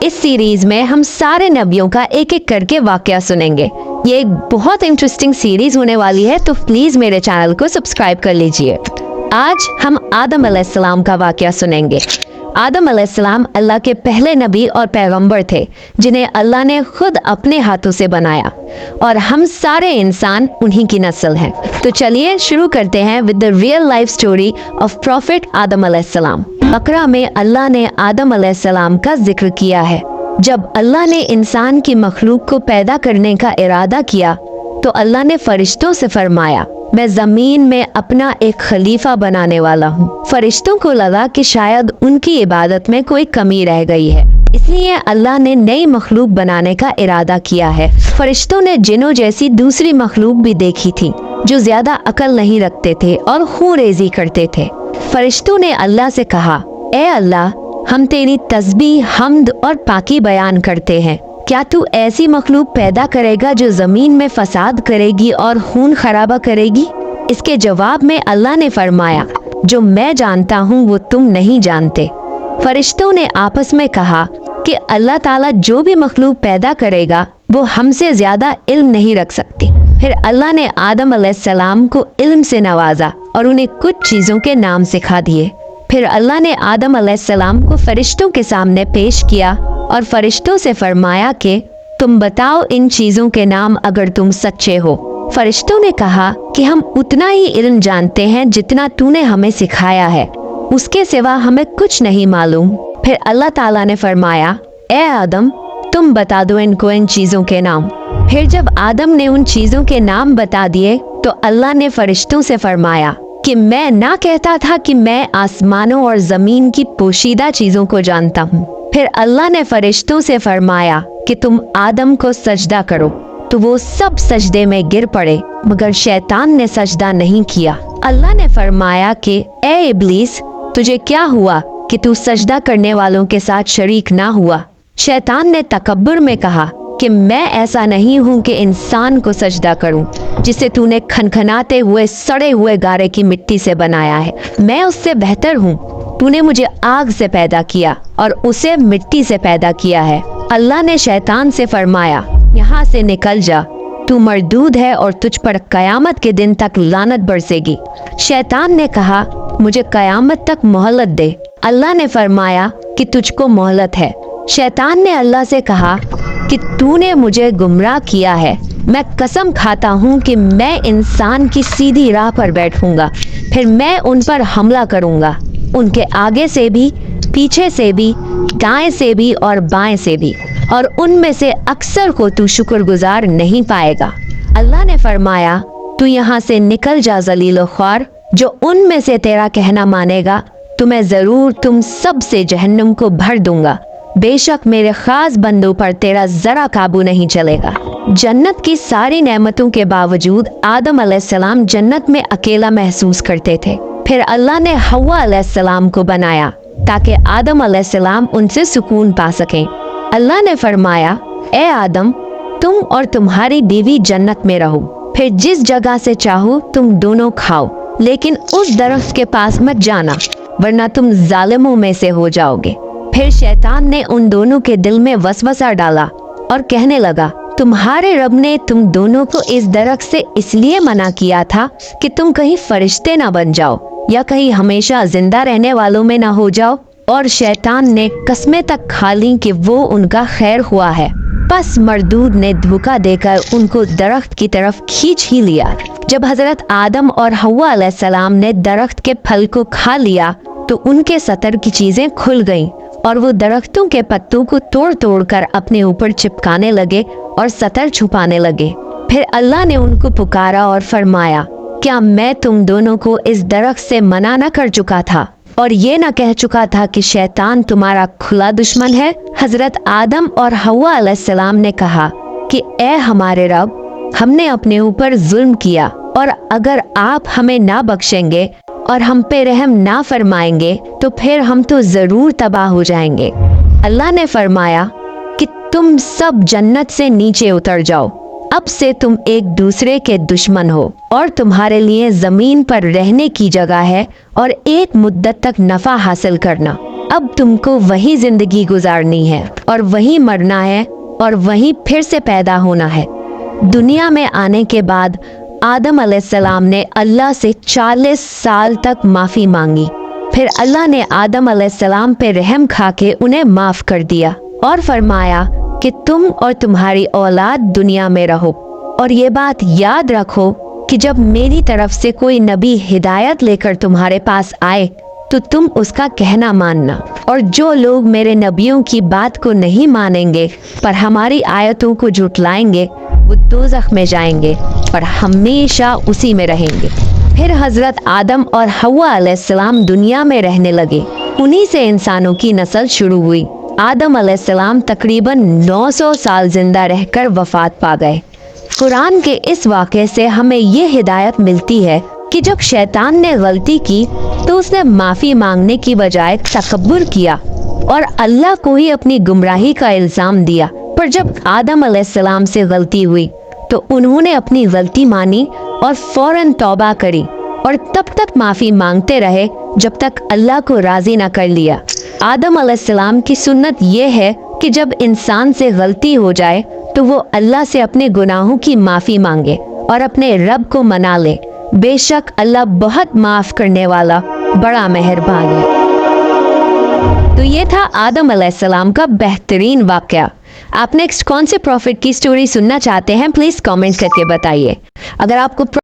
इस सीरीज में हम सारे नबियों का एक एक करके वाकया सुनेंगे। ये एक बहुत इंटरेस्टिंग सीरीज होने वाली है, तो प्लीज मेरे चैनल को सब्सक्राइब कर लीजिए। आज हम आदम अलैहिस्सलाम का वाकया सुनेंगे। आदम अलैहिस्सलाम अल्लाह के पहले नबी और पैगंबर थे, जिन्हें अल्लाह ने खुद अपने हाथों से बनाया, और हम सारे इंसान उन्हीं की नस्ल हैं। तो चलिए शुरू करते हैं with the real life story of prophet Adam अलैहिस्सलाम। बकरा में अल्लाह ने आदम अलैहिस्सलाम का जिक्र किया है। जब अल्लाह ने इंसान की मखलूक को पैदा करने का इरादा किया तो अल्लाह ने फरिश्तों से फरमाया, मैं जमीन में अपना एक खलीफा बनाने वाला हूँ। फरिश्तों को लगा कि शायद उनकी इबादत में कोई कमी रह गई है, इसलिए अल्लाह ने नई मखलूक बनाने का इरादा किया है। फरिश्तों ने जिन्नों जैसी दूसरी मखलूक भी देखी थी, जो ज्यादा अकल नहीं रखते थे और खून रेजी करते थे। फरिश्तों ने अल्लाह से कहा, ए अल्लाह, हम तेरी तस्बीह, हम्द और पाकी बयान करते हैं। क्या तू ऐसी मखलूक पैदा करेगा जो जमीन में फसाद करेगी और खून खराबा करेगी? इसके जवाब में अल्लाह ने फरमाया, जो मैं जानता हूँ वो तुम नहीं जानते। फरिश्तों ने आपस में कहा कि अल्लाह ताला जो भी मखलूक पैदा करेगा वो हमसे ज्यादा इल्म नहीं रख सकती। फिर अल्लाह ने आदम अलैहिस्सलाम को इल्म से नवाजा और उन्हें कुछ चीजों के नाम सिखा दिए। फिर अल्लाह ने आदम अलैहिस्सलाम को फरिश्तों के सामने पेश किया और फरिश्तों से फरमाया कि तुम बताओ इन चीजों के नाम अगर तुम सच्चे हो। फरिश्तों ने कहा कि हम उतना ही इल्म जानते हैं जितना तूने हमें सिखाया है, उसके सिवा हमें कुछ नहीं मालूम। फिर अल्लाह ताला ने फरमाया, ए आदम, तुम बता दो इनको इन चीजों के नाम। फिर जब आदम ने उन चीजों के नाम बता दिए तो अल्लाह ने फरिश्तों से फरमाया कि मैं ना कहता था कि मैं आसमानों और जमीन की पोशीदा चीजों को जानता हूँ। फिर अल्लाह ने फरिश्तों से फरमाया कि तुम आदम को सजदा करो, तो वो सब सजदे में गिर पड़े, मगर शैतान ने सजदा नहीं किया। अल्लाह ने फरमाया कि ए इब्लीस, तुझे क्या हुआ कि तू सजदा करने वालों के साथ शरीक ना हुआ? शैतान ने तकब्बुर में कहा कि मैं ऐसा नहीं हूँ कि इंसान को सजदा करूँ जिसे तूने खनखनाते हुए सड़े हुए गारे की मिट्टी से बनाया है। मैं उससे बेहतर हूँ। तूने मुझे आग से पैदा किया और उसे मिट्टी से पैदा किया है। अल्लाह ने शैतान से फरमाया, यहाँ से निकल जा, तू मरदूद है और तुझ पर कयामत के दिन तक लानत बरसेगी। शैतान ने कहा, मुझे कयामत तक मोहलत दे। अल्लाह ने फरमाया कि तुझको मोहलत है। शैतान ने अल्लाह से कहा कि तूने मुझे गुमराह किया है। मैं कसम खाता हूँ कि मैं इंसान की सीधी राह पर बैठूंगा, फिर मैं उन पर हमला करूंगा, उनके आगे से भी, पीछे से भी, दाएं से भी और बाएं से भी, और उनमें से अक्सर को तू शुक्रगुजार नहीं पाएगा। अल्लाह ने फरमाया, तू यहाँ से निकल जा जलील ख्वार, जो उनमें से तेरा कहना मानेगा तो मैं जरूर तुम सब से जहन्नुम को भर दूंगा। बेशक मेरे खास बंदों पर तेरा जरा काबू नहीं चलेगा। जन्नत की सारी नेमतों के बावजूद आदम अलैहिस्सलाम जन्नत में अकेला महसूस करते थे। फिर अल्लाह ने हव्वा अलैहिस्सलाम को बनाया ताकि आदम अलैहिस्सलाम उनसे सुकून पा सकें। अल्लाह ने फरमाया, ए आदम, तुम और तुम्हारी बीवी जन्नत में रहो, फिर जिस जगह से चाहो तुम दोनों खाओ, लेकिन उस दरख्त के पास मत जाना, वरना तुम जालिमों में से हो जाओगे। फिर शैतान ने उन दोनों के दिल में वसवसा डाला और कहने लगा, तुम्हारे रब ने तुम दोनों को इस दरख्त से इसलिए मना किया था कि तुम कहीं फरिश्ते ना बन जाओ या कहीं हमेशा जिंदा रहने वालों में ना हो जाओ। और शैतान ने कस्में तक खा ली कि वो उनका खैर हुआ है। बस मरदूद ने धोखा देकर उनको दरख्त की तरफ खींच ही लिया। जब हजरत आदम और हव्वा अलैहिस्सलाम ने दरख्त के फल को खा लिया तो उनके सतर की चीजें खुल गईं और वो दरख्तों के पत्तों को तोड़ तोड़ कर अपने ऊपर चिपकाने लगे और सतर छुपाने लगे। फिर अल्लाह ने उनको पुकारा और फरमाया, क्या मैं तुम दोनों को इस दरख्त से मना न कर चुका था और ये न कह चुका था कि शैतान तुम्हारा खुला दुश्मन है? हजरत आदम और हव्वा अलैहिस्सलाम ने कहा कि ए हमारे रब, हमने अपने ऊपर जुल्म किया, और अगर आप हमें ना बख्शेंगे और हम पे रहम ना फरमाएंगे तो फिर हम तो जरूर तबाह हो जाएंगे। अल्लाह ने फरमाया कि तुम सब जन्नत से नीचे उतर जाओ, अब से तुम एक दूसरे के दुश्मन हो और तुम्हारे लिए जमीन पर रहने की जगह है और एक मुद्दत तक नफा हासिल करना। اب تم کو وہی زندگی گزارنی ہے اور وہی مرنا ہے اور وہی پھر سے پیدا ہونا ہے۔ دنیا میں آنے کے بعد آدم علیہ السلام نے اللہ سے 40 سال تک معافی مانگی۔ پھر اللہ نے آدم علیہ السلام پہ رحم کھا کے انہیں معاف کر دیا اور فرمایا کہ تم اور تمہاری اولاد دنیا میں رہو، اور یہ بات یاد رکھو کہ جب میری طرف سے کوئی نبی ہدایت لے کر تمہارے پاس آئے تو تم اس کا کہنا ماننا، اور جو لوگ میرے نبیوں کی بات کو نہیں مانیں گے پر ہماری آیتوں کو جھٹلائیں گے وہ دوزخ میں جائیں گے اور ہمیشہ اسی میں رہیں گے۔ پھر حضرت آدم اور حوا علیہ السلام دنیا میں رہنے لگے، انہی سے انسانوں کی نسل شروع ہوئی۔ آدم علیہ السلام تقریباً 900 سال زندہ رہ کر وفات پا گئے۔ قرآن کے اس واقعے سے ہمیں یہ ہدایت ملتی ہے کہ جب شیطان نے غلطی کی تو اس نے معافی مانگنے کی بجائے تکبر کیا اور اللہ کو ہی اپنی گمراہی کا الزام دیا۔ پر جب آدم علیہ السلام سے غلطی ہوئی تو انہوں نے اپنی غلطی مانی اور فوراً توبہ کری، اور تب تک معافی مانگتے رہے جب تک اللہ کو راضی نہ کر لیا۔ آدم علیہ السلام کی سنت یہ ہے کہ جب انسان سے غلطی ہو جائے تو وہ اللہ سے اپنے گناہوں کی معافی مانگے اور اپنے رب کو منا لے۔ بے شک اللہ بہت معاف کرنے والا بڑا مہربان ہے۔ تو یہ تھا آدم علیہ السلام کا بہترین واقعہ۔ آپ نیکسٹ کون سے پروفٹ کی سٹوری سننا چاہتے ہیں پلیز کامنٹ کر کے بتائیے۔ اگر آپ کو